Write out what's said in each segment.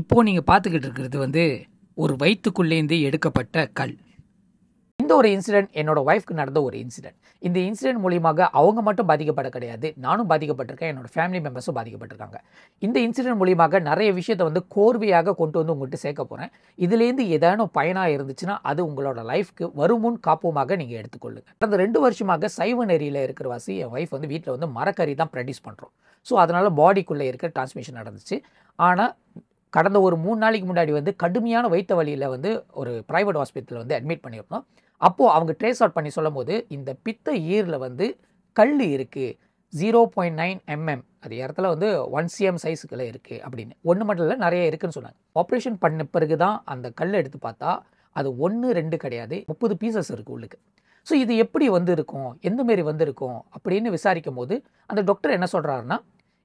இப்போ நீங்க பார்த்துக்கிட்டு இருக்கிறது வந்து ஒரு வயித்துக்குள்ளேருந்து எடுக்கப்பட்ட கல். இந்த ஒரு இன்சிடென்ட் என்னோட ஒய்ஃப்க்கு நடந்த ஒரு இன்சிடென்ட். இந்த இன்சிடென்ட் மூலியமாக அவங்க மட்டும் பாதிக்கப்பட கிடையாது. நானும் பாதிக்கப்பட்டிருக்கேன். என்னோட ஃபேமிலி மெம்பர்ஸும் பாதிக்கப்பட்டிருக்காங்க. இந்த இன்சிடென்ட் மூலியமாக நிறைய விஷயத்த வந்து கோர்வையாக கொண்டு வந்து உங்கள்கிட்ட சேர்க்க போறேன். இதுலேருந்து ஏதானும் பயனா இருந்துச்சுன்னா அது உங்களோட லைஃப்க்கு வருமுன் காப்புமாக நீங்க எடுத்துக்கொள்ளுங்க. கடந்த 2 வருஷமாக சைவ நெறியில இருக்கிறவாசி என் ஒய்ஃப் வந்து வீட்டில் வந்து மரக்கறி தான் ப்ரொடியூஸ் பண்றோம். ஸோ அதனால பாடிக்குள்ளே இருக்கிற டிரான்ஸ்மிஷன் நடந்துச்சு. ஆனால் கடந்த ஒரு 3 நாளைக்கு முன்னாடி வந்து கடுமையான வயிற்று வலியில் வந்து ஒரு பிரைவேட் ஹாஸ்பிட்டலில் வந்து அட்மிட் பண்ணியிருந்தோம். அப்போது அவங்க ட்ரேஸ் அவுட் பண்ணி சொல்லும் போது இந்த பித்த ஈரில் வந்து கல் இருக்குது, 0.9 mm, அது இடத்துல வந்து 1 cm சைஸுக்குள்ள இருக்குது அப்படின்னு. ஒன்று மட்டும் இல்லை, நிறைய இருக்குன்னு சொன்னாங்க. ஆப்ரேஷன் பண்ண பிறகு தான் அந்த கல் எடுத்து பார்த்தா அது 1 2 கிடையாது, 30 பீசஸ் இருக்குது உள்ளுக்கு. ஸோ இது எப்படி வந்து இருக்கும், எந்த மாரி வந்து இருக்கும் அப்படின்னு விசாரிக்கும் போது அந்த டாக்டர் என்ன சொல்கிறாருன்னா,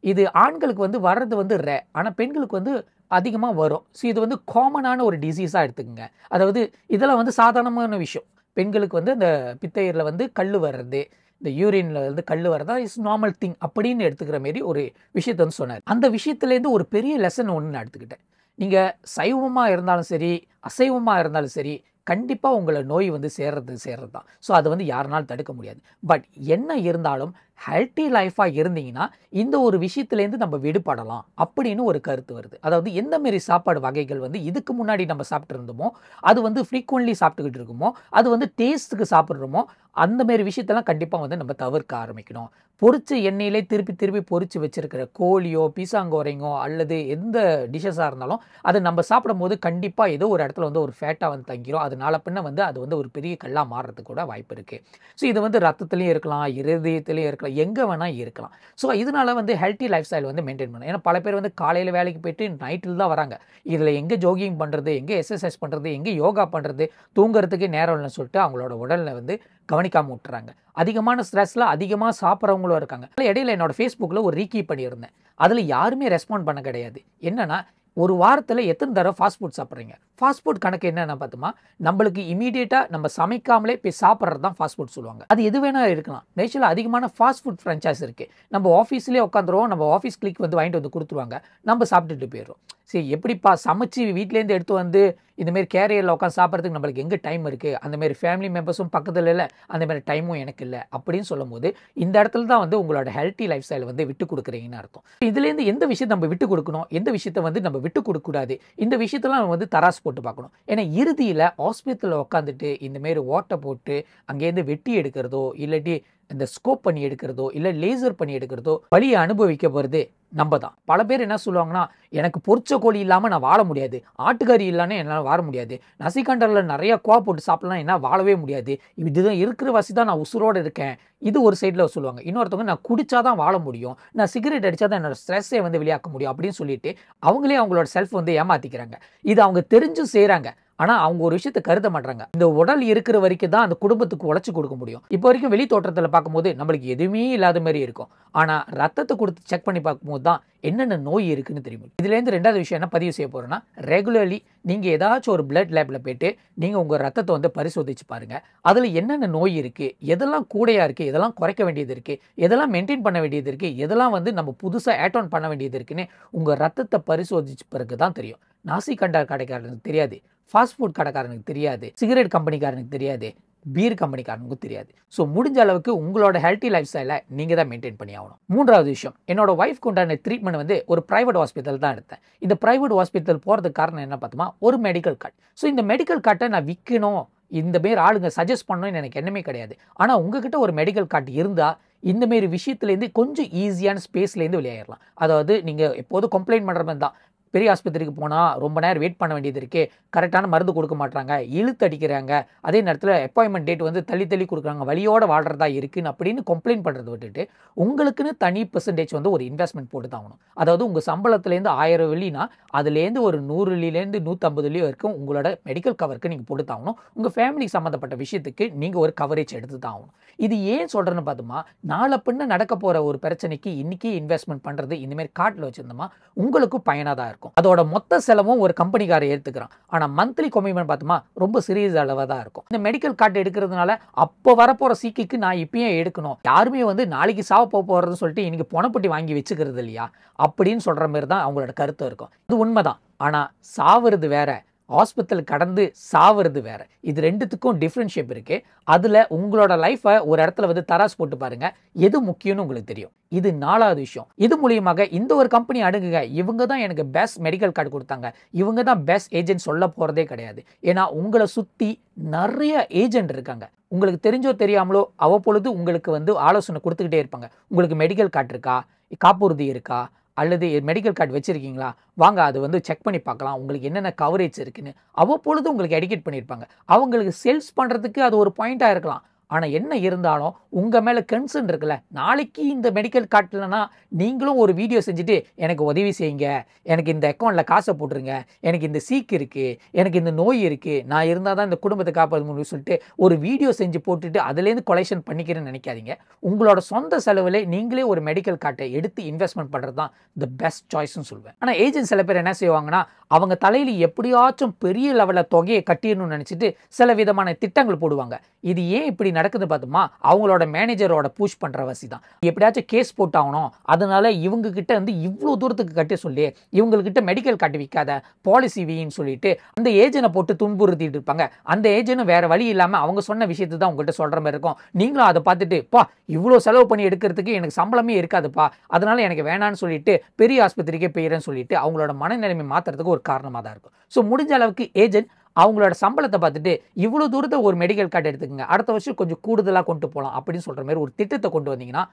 இது ஆண்களுக்கு வந்து வர்றது வந்து ஆனால் பெண்களுக்கு வந்து அதிகமாக வரும். ஸோ இது வந்து காமனான ஒரு டிசீஸாக எடுத்துக்கங்க. அதாவது இதெல்லாம் வந்து சாதாரணமான விஷயம். பெண்களுக்கு வந்து இந்த பித்தையரில் வந்து கல் வர்றது, இந்த யூரின்ல வந்து கல் வர்றதா இஸ் நார்மல் திங் அப்படின்னு எடுத்துக்கிற மாரி ஒரு விஷயத்த வந்து சொன்னார். அந்த விஷயத்துலேருந்து ஒரு பெரிய லெசன் ஒன்று நான் எடுத்துக்கிட்டேன். நீங்கள் சைவமாக இருந்தாலும் சரி, அசைவமாக இருந்தாலும் சரி, கண்டிப்பாக உங்களை நோய் வந்து சேர்றது தான். ஸோ அதை வந்து யாருனாலும் தடுக்க முடியாது. பட் என்ன இருந்தாலும் ஹெல்த்தி லைஃபாக இருந்தீங்கன்னா இந்த ஒரு விஷயத்துலேருந்து நம்ம விடுபடலாம் அப்படின்னு ஒரு கருத்து வருது. அதாவது எந்த மாரி சாப்பாடு வகைகள் வந்து இதுக்கு முன்னாடி நம்ம சாப்பிட்டு இருந்தோமோ, அது வந்து ஃப்ரீக்வெண்ட்லி சாப்பிட்டுக்கிட்டு இருக்குமோ, அது வந்து டேஸ்ட்டுக்கு சாப்பிட்றோமோ, அந்த மாரி விஷயத்தெல்லாம் கண்டிப்பாக வந்து நம்ம தவிர்க்க ஆரம்பிக்கணும். பொரிச்ச எண்ணெயிலே திருப்பி திருப்பி பொரிச்சு வச்சிருக்கிற கோழியோ பீசாங்கோரைங்கோ அல்லது எந்த டிஷ்ஷஸாக இருந்தாலும் அதை நம்ம சாப்பிடும் போது கண்டிப்பாக ஏதோ ஒரு இடத்துல வந்து ஒரு ஃபேட்டாக வந்து தங்கிரும். அதனால பின்ன வந்து அது வந்து ஒரு பெரிய கல்லாக மாறுறதுக்கு கூட வாய்ப்பு இருக்குது. ஸோ இது வந்து ரத்தத்துலேயும் இருக்கலாம், இருதயத்துலேயும் இருக்கலாம், எங்கே வேணால் இருக்கலாம். ஸோ இதனால வந்து ஹெல்த்தி லைஃப் ஸ்டைல் வந்து மெயின்டைன் பண்ணணும். ஏன்னா பல பேர் வந்து காலையில் வேலைக்கு போயிட்டு நைட்டில் தான் வராங்க. இதில் எங்கே ஜோகிங் பண்ணுறது, எங்கே எக்ஸசைஸ் பண்ணுறது, எங்கே யோகா பண்ணுறது, தூங்குறதுக்கு நேரம் இல்லைன்னு சொல்லிட்டு அவங்களோட உடலில் வந்து கவனிக்காமல் விட்டுறாங்க. அதிகமான ஸ்ட்ரெஸ்ல அதிகமாக சாப்பிட்றவங்களும் இருக்காங்க. இடையில என்னோட ஃபேஸ்புக்கில் ஒரு ரீகீப் பண்ணியிருந்தேன். அதில் யாருமே ரெஸ்பாண்ட் பண்ண கிடையாது. என்னன்னா, ஒரு வாரத்தில் எத்தனை தடவை ஃபாஸ்ட் ஃபுட் சாப்பிட்றீங்க? ஃபாஸ்ட் ஃபுட் கணக்கு என்னென்ன பார்த்தோமா, நம்மளுக்கு இமீடியட்டாக நம்ம சமைக்காமலே போய் சாப்பிட்றது தான் ஃபாஸ்ட் ஃபுட் சொல்லுவாங்க. அது எது வேணால் இருக்கலாம். நேஷனில் அதிகமான ஃபாஸ்ட் ஃபுட் ஃப்ரான்ச்சைஸ் இருக்குது. நம்ம ஆஃபீஸ்லேயே உட்காந்துருவோம், நம்ம ஆஃபீஸ் கிளிக் வந்து வாங்கிட்டு வந்து கொடுத்துருவாங்க, நம்ம சாப்பிட்டுட்டு போயிடுறோம். சரி, எப்படிப்பா சமைச்சு வீட்டிலேருந்து எடுத்து வந்து இந்தமாரி கேரியரில் உட்காந்து சாப்பிட்றதுக்கு நம்மளுக்கு எங்கே டைம் இருக்குது, அந்தமாரி ஃபேமிலி மெம்பர்ஸும் பக்கத்தில் இல்லை, அந்தமாரி டைமும் எனக்கு இல்லை அப்படின்னு சொல்லும் போது இந்த இடத்துல தான் வந்து உங்களோட ஹெல்த்தி லைஃப் ஸ்டைல் வந்து விட்டு கொடுக்குறீங்கன்னு அர்த்தம். இதுலேருந்து எந்த விஷயத்தை நம்ம விட்டு கொடுக்கணும், எந்த விஷயத்தை வந்து நம்ம விட்டு கொடுக்கக்கூடாது, இந்த விஷயத்தெல்லாம் நம்ம வந்து தராசு போட்டு பார்க்கணும். ஏன்னா இறுதியில் ஹாஸ்பிட்டலில் உட்காந்துட்டு இந்தமாரி ஓட்டை போட்டு அங்கேருந்து வெட்டி எடுக்கிறதோ இல்லாட்டி இந்த ஸ்கோப் பண்ணி எடுக்கிறதோ இல்லை லேசர் பண்ணி எடுக்கிறதோ வலியை அனுபவிக்க போகிறது நம்ம தான். பல பேர் என்ன சொல்லுவாங்கன்னா, எனக்கு பொரிச்ச கோழி இல்லாமல் நான் வாழ முடியாது, ஆட்டுக்கறி இல்லைன்னு என்னால் வாழ முடியாது, நசிகண்டரில் நிறைய கோவா போட்டு சாப்பிடலாம் என்னால் வாழவே முடியாது, இதுதான் இருக்கிற வசி தான் நான் உசுரோடு இருக்கேன், இது ஒரு சைடில் சொல்லுவாங்க. இன்னொருத்தவங்க நான் குடிச்சாதான் வாழ முடியும், நான் சிகரெட் அடித்தா தான் என்னோட ஸ்ட்ரெஸ்ஸை வந்து வெளியாக்க முடியும் அப்படின்னு சொல்லிட்டு அவங்களே அவங்களோட செல்ஃப் வந்து ஏமாற்றிக்கிறாங்க. இது அவங்க தெரிஞ்சும் செய்கிறாங்க. ஆனால் அவங்க ஒரு விஷயத்தை கருத மாட்டாங்க. இந்த உடல் இருக்கிற வரைக்கும் தான் அந்த குடும்பத்துக்கு உழைச்சி கொடுக்க முடியும். இப்போ வரைக்கும் வெளி தோற்றத்தில் பார்க்கும்போது நம்மளுக்கு எதுவுமே இல்லாத மாதிரி இருக்கும். ஆனால் ரத்தத்தை கொடுத்து செக் பண்ணி பார்க்கும்போது தான் என்னென்ன நோய் இருக்குன்னு தெரியும். இதுலேருந்து 2வது விஷயம் என்ன பதிவு செய்ய போகிறேன்னா, ரெகுலர்லி நீங்கள் ஏதாச்சும் ஒரு பிளட் லேபில் போய்ட்டு நீங்கள் உங்கள் ரத்தத்தை வந்து பரிசோதிச்சு பாருங்கள். அதில் என்னென்ன நோய் இருக்குது, எதெல்லாம் கூடையாக இருக்குது, எதெல்லாம் குறைக்க வேண்டியது இருக்குது, எதெல்லாம் மெயின்டைன் பண்ண வேண்டியது இருக்குது, எதெல்லாம் வந்து நம்ம புதுசாக ஆட் ஆன் பண்ண வேண்டியது இருக்குன்னு உங்கள் ரத்தத்தை பரிசோதிச்ச பிறகு தான் தெரியும். நாசிகண்டர் கடைக்காரனுக்கு தெரியாது, ஃபாஸ்ட் ஃபுட் கடைக்காரனுக்கு தெரியாது, சிகரெட் கம்பெனிக்காரனுக்கு தெரியாது, பீர் கம்பெனிக்காரனுக்கு தெரியாது. ஸோ முடிஞ்ச அளவுக்கு உங்களோட ஹெல்த்தி லைஃப் ஸ்டைலை நீங்கள் தான் மெயின்டைன் பண்ணி ஆகணும். 3வது விஷயம், என்னோட ஒய்ஃப்க்கு உண்டான ட்ரீட்மெண்ட் வந்து ஒரு பிரைவேட் ஹாஸ்பிட்டல் தான் எடுத்தேன். இந்த பிரைவேட் ஹாஸ்பிட்டல் போகிறதுக்கு காரணம் என்ன பார்த்தோமா, ஒரு மெடிக்கல் கார்டு. ஸோ இந்த மெடிக்கல் கார்டை நான் விற்கணும், இந்த மாரி ஆளுங்க சஜஸ்ட் பண்ணணும்னு எனக்கு என்னமே கிடையாது. ஆனால் உங்ககிட்ட ஒரு மெடிக்கல் கார்டு இருந்தால் இந்தமாரி விஷயத்துலேருந்து கொஞ்சம் ஈஸியான ஸ்பேஸ்லேருந்து வெளியாயிடலாம். அதாவது நீங்கள் எப்போதும் கம்ப்ளைண்ட் பண்ணுற மாதிரி தான், பெரிய ஆஸ்பத்திரிக்கு போனால் ரொம்ப நேரம் வெயிட் பண்ண வேண்டியது இருக்குது, கரெக்டான மருந்து கொடுக்க மாட்டாங்க, இழுத்து அடிக்கிறாங்க, அதே நேரத்தில் அப்பாயின்மெண்ட் டேட் வந்து தள்ளி தள்ளி கொடுக்குறாங்க, வலியோடு வாழ்கிறதா இருக்குன்னு அப்படின்னு கம்ப்ளைண்ட் பண்ணுறதை விட்டுட்டு உங்களுக்குன்னு தனி பெர்சன்டேஜ் வந்து ஒரு இன்வெஸ்ட்மெண்ட் போட்டு தான் ஆகணும். அதாவது உங்கள் சம்பளத்துலேருந்து 1000 வெள்ளினா அதுலேருந்து ஒரு 100 வெள்ளிலேருந்து 150 வெள்ளி வரைக்கும் உங்களோட மெடிக்கல் கவருக்கு நீங்கள் போட்டு தான் ஆகணும். உங்கள் ஃபேமிலிக்கு சம்மந்தப்பட்ட விஷயத்துக்கு நீங்கள் ஒரு கவரேஜ் எடுத்து தான் ஆகணும். இது ஏன் சொல்கிறேன்னு பார்த்தோமா, நாளை பின்ன நடக்க போகிற ஒரு பிரச்சனைக்கு இன்றைக்கி இன்வெஸ்ட்மெண்ட் பண்ணுறது இந்தமாரி கார்டில் வச்சுருந்தோமா உங்களுக்கும் பயனாக தான் இருக்கும். இருக்கும். அதோட மொத்த செலவும் ஒரு கம்பெனிக்காரர் ஏற்றுக்கிறான். ஆனால் மந்த்லி கமிட்மெண்ட் பார்த்தோமா ரொம்ப சிறிய அளவாக தான் இருக்கும். இந்த மெடிக்கல் கார்டு எடுக்கிறதுனால அப்போ வரப்போகிற சீக்கிக்கு நான் இப்பயே எடுக்கணும், யாருமே வந்து நாளைக்கு சாவ போகிறதுன்னு சொல்லிட்டு இன்னைக்கு பணப்பட்டி வாங்கி வச்சுக்கிறது இல்லையா அப்படின்னு சொல்கிற மாதிரி தான் அவங்களோட கருத்து இருக்கும். இது உண்மைதான். ஆனால் சாவுறது வேற, ஹாஸ்பிட்டல் கடந்து சாவுறது வேற. இது ரெண்டுத்துக்கும் டிஃப்ரென்ஷியேட் இருக்கு. அதில் உங்களோட லைஃப்பை ஒரு இடத்துல வந்து தராசு போட்டு பாருங்க, எது முக்கியம்னு உங்களுக்கு தெரியும். இது 4வது விஷயம். இது மூலியமாக இந்த ஒரு கம்பெனி அணுகுங்க, இவங்க தான் எனக்கு பெஸ்ட் மெடிக்கல் கார்டு கொடுத்தாங்க, இவங்க தான் பெஸ்ட் ஏஜென்ட் சொல்ல போகிறதே கிடையாது. ஏன்னா உங்களை சுற்றி நிறைய ஏஜென்ட் இருக்காங்க. உங்களுக்கு தெரிஞ்சோ தெரியாமலோ அவ்வப்பொழுது உங்களுக்கு வந்து ஆலோசனை கொடுத்துக்கிட்டே இருப்பாங்க. உங்களுக்கு மெடிக்கல் கார்டு இருக்கா, காப்புறுதி இருக்கா, அல்லது மெடிக்கல் கார்டு வச்சுருக்கீங்களா, வாங்க அது வந்து செக் பண்ணி பார்க்கலாம், உங்களுக்கு என்னென்ன கவரேஜ் இருக்குன்னு அவ்வப்பொழுது உங்களுக்கு எடிகேட் பண்ணியிருப்பாங்க. அவங்களுக்கு சேல்ஸ் பண்ணுறதுக்கு அது ஒரு பாயிண்ட்டாக இருக்கலாம். ஆனால் என்ன இருந்தாலும் உங்கள் மேலே கன்சர்ன் இருக்குல்ல, நாளைக்கு இந்த மெடிக்கல் கார்டுலனா நீங்களும் ஒரு வீடியோ செஞ்சுட்டு எனக்கு உதவி செய்யுங்க, எனக்கு இந்த அக்கௌண்ட்டில் காசை போட்டுருங்க, எனக்கு இந்த சீக்கு இருக்குது, எனக்கு இந்த நோய் இருக்குது, நான் இருந்தால் தான் இந்த குடும்பத்தை காப்பாற்ற முடியும்னு சொல்லிட்டு ஒரு வீடியோ செஞ்சு போட்டுட்டு அதுலேருந்து கொலெக்ஷன் பண்ணிக்கிறேன்னு நினைக்காதீங்க. உங்களோட சொந்த செலவில் நீங்களே ஒரு மெடிக்கல் கார்டை எடுத்து இன்வெஸ்ட்மெண்ட் பண்ணுறது தான் த பெஸ்ட் சாய்ஸ்ன்னு சொல்லுவேன். ஆனால் ஏஜென்ட் சில பேர் என்ன செய்வாங்கன்னா, அவங்க தலையில் எப்படியாச்சும் பெரிய லெவலில் தொகையை கட்டிடணும்னு நினச்சிட்டு சில விதமான திட்டங்கள் போடுவாங்க. இது ஏன் இப்படி நடக்குது பார்த்துமா, அவங்களோட மேனேஜரோட புஷ் பண்ணுற வசி தான். எப்படியாச்சும் கேஸ் போட்டாகணும், அதனால இவங்க கிட்ட வந்து இவ்வளோ தூரத்துக்கு கட்ட சொல்லி இவங்ககிட்ட மெடிக்கல் கார்டு விற்காத, பாலிசி வின்னு சொல்லிட்டு அந்த ஏஜென்ட்டை போட்டு துன்புறுத்திட்டு இருப்பாங்க. அந்த ஏஜென்ட்டும் வேற வழி இல்லாமல் அவங்க சொன்ன விஷயத்தை தான் உங்கள்கிட்ட சொல்கிற மாதிரி இருக்கும். நீங்களும் அதை பார்த்துட்டு பா இவ்வளோ செலவு பண்ணி எடுக்கிறதுக்கு எனக்கு சம்பளமே இருக்காதுப்பா, அதனால எனக்கு வேணான்னு சொல்லிட்டு பெரிய ஆஸ்பத்திரிக்கே போயிடுறேன்னு சொல்லிட்டு அவங்களோட மனநிலைமை மாற்றுறதுக்கு ஒரு காரணமாக தான் இருக்கும். ஸோ முடிஞ்ச அளவுக்கு ஏஜென்ட் அவங்களோட சம்பளத்தை பார்த்துட்டு இவ்வளோ தூரத்தை ஒரு மெடிக்கல் கார்டு எடுத்துக்கங்க, அடுத்த வருஷம் கொஞ்சம் கூடுதலாக கொண்டு போகலாம் அப்படின்னு சொல்கிற மாதிரி ஒரு திட்டத்தை கொண்டு வந்தீங்கன்னா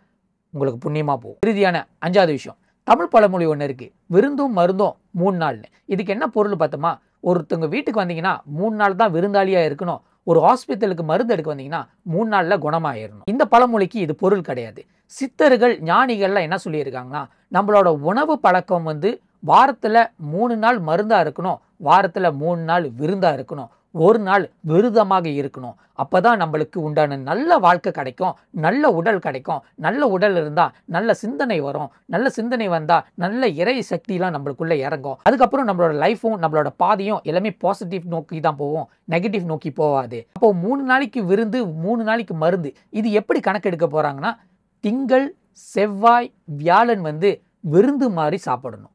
உங்களுக்கு புண்ணியமாக போகும். இறுதியான 5வது விஷயம், தமிழ் பழமொழி ஒன்று இருக்குது, விருந்தும் மருந்தும் 3 நாள்னு. இதுக்கு என்ன பொருள் பார்த்தோமா, ஒருத்தவங்க வீட்டுக்கு வந்தீங்கன்னா 3 நாள் தான் விருந்தாளியாக இருக்கணும், ஒரு ஹாஸ்பிட்டலுக்கு மருந்து எடுக்க வந்தீங்கன்னா 3 நாளில் குணமாயிடணும். இந்த பழமொழிக்கு இது பொருள் கிடையாது. சித்தர்கள் ஞானிகள்லாம் என்ன சொல்லியிருக்காங்கன்னா, நம்மளோட உணவு பழக்கம் வந்து வாரத்தில் 3 நாள் மருந்தாக இருக்கணும், வாரத்தில் 3 நாள் விருந்தாக இருக்கணும், ஒரு நாள் விரதமாக இருக்கணும். அப்போ தான் நம்மளுக்கு உண்டான நல்ல வாழ்க்கை கிடைக்கும், நல்ல உடல் கிடைக்கும். நல்ல உடல் இருந்தால் நல்ல சிந்தனை வரும், நல்ல சிந்தனை வந்தால் நல்ல இறை சக்திலாம் நம்மளுக்குள்ளே இறங்கும். அதுக்கப்புறம் நம்மளோட லைஃப்பும் நம்மளோட பாதையும் எல்லாமே பாசிட்டிவ் நோக்கி தான் போவோம், நெகட்டிவ் நோக்கி போகாது. அப்போ 3 நாளைக்கு விருந்து, 3 நாளைக்கு மருந்து. இது எப்படி கணக்கெடுக்க போகிறாங்கன்னா, திங்கள் செவ்வாய் வியாழன் வந்து விருந்து மாதிரி சாப்பிடணும்,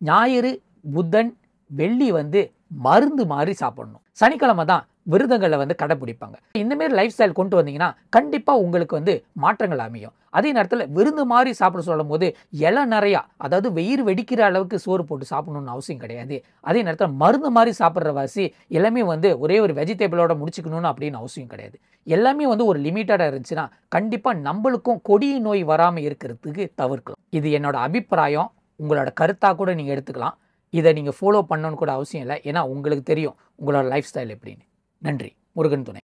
ஞாயிறு புதன் வெள்ளி வந்து மருந்து மாதிரி சாப்பிடணும், சனிக்கிழமை தான் விரதங்களை வந்து கடைப்பிடிப்பாங்க. இந்தமாரி லைஃப் ஸ்டைல் கொண்டு வந்தீங்கன்னா கண்டிப்பாக உங்களுக்கு வந்து மாற்றங்கள் அமையும். அதே நேரத்தில் விருந்து மாதிரி சாப்பிட சொல்லும் போது இலை நிறையா, அதாவது வெயிறு வெடிக்கிற அளவுக்கு சோறு போட்டு சாப்பிடணும்னு அவசியம் கிடையாது. அதே நேரத்தில் மருந்து மாதிரி சாப்பிட்ற வாசி எல்லாமே வந்து ஒரே ஒரு வெஜிடபிளோட முடிச்சுக்கணும்னு அப்படின்னு அவசியம் கிடையாது. எல்லாமே வந்து ஒரு லிமிட்டடாக இருந்துச்சுன்னா கண்டிப்பாக நம்மளுக்கும் கொடிய நோய் வராமல் இருக்கிறதுக்கு தவிர்க்கலாம். இது என்னோட அபிப்பிராயம், உங்களோட கருத்தாக கூட நீங்கள் எடுத்துக்கலாம். இதை நீங்கள் ஃபாலோ பண்ணணும்னு கூட அவசியம் இல்லை, ஏன்னா உங்களுக்கு தெரியும் உங்களோட லைஃப் ஸ்டைல் எப்படின்னு. நன்றி. முருகன் துணை.